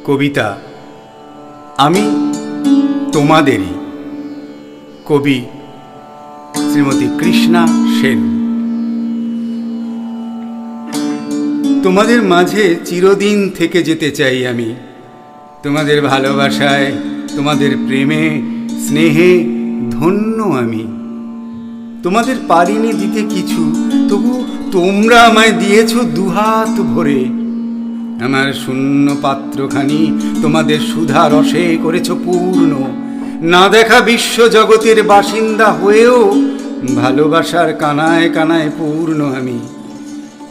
কবিতা আমি তোমাদেরই। কবি শ্রীমতী কৃষ্ণা সেন। তোমাদের মাঝে চিরদিন থেকে যেতে চাই আমি, তোমাদের ভালোবাসায়, তোমাদের প্রেমে স্নেহে ধন্য আমি। তোমাদের পারিনি দিতে কিছু, তবু তোমরা আমায় দিয়েছ দুহাত ভরে। আমার শূন্য পাত্রখানি তোমাদের সুধা রসে করেছ পূর্ণ। না দেখা বিশ্ব জগতের বাসিন্দা হয়েও ভালোবাসার কানায় কানায় পূর্ণ আমি।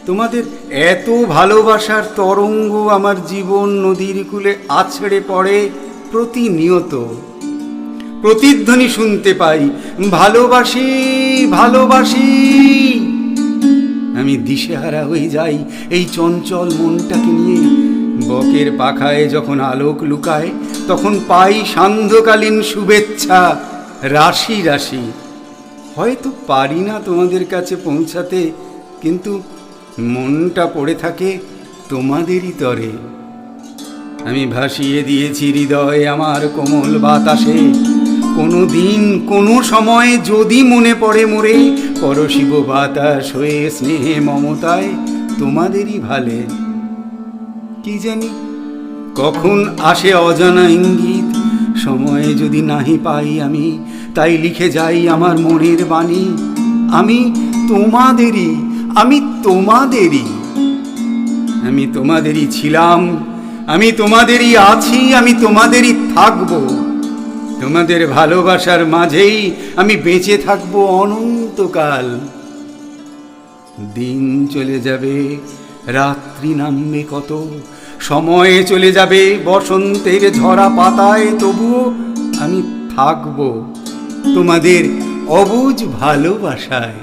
তোমাদের এত ভালোবাসার তরঙ্গ আমার জীবন নদীর কূলে আছড়ে পড়ে প্রতিনিয়ত। প্রতিধ্বনি শুনতে পাই, ভালোবাসি ভালোবাসি। আমি দিশেহারা হয়ে যাই এই চঞ্চল মনটাকে নিয়ে। বকের পাখায় যখন আলোক লুকায়, তখন পাই সান্ধ্যকালীন শুভেচ্ছা রাশি রাশি। হয়তো পারি না তোমাদের কাছে পৌঁছাতে, কিন্তু মনটা পড়ে থাকে তোমাদেরই তরে। আমি ভাসিয়ে দিয়েছি হৃদয় আমার কোমল বাতাসে। কোনো দিন কোনো সময় যদি মনে পড়ে মোরে, পরশিব বাতাস হয়ে স্নেহে মমতায় তোমাদেরই ভালে। কি জানি কখন আসে অজানা ইঙ্গিত, সময়ে যদি নাহি পাই আমি, তাই লিখে যাই আমার মনের বাণী। আমি তোমাদেরই, আমি তোমাদেরই। আমি তোমাদেরই ছিলাম, আমি তোমাদেরই আছি, আমি তোমাদেরই থাকবো। তোমাদের ভালোবাসার মাঝেই আমি বেঁচে থাকবো অনন্তকাল। দিন চলে যাবে, রাত্রি নামবে কত, সময় চলে যাবে বসন্তের ঝরা পাতায়, তবুও আমি থাকবো তোমাদের অবুঝ ভালোবাসায়।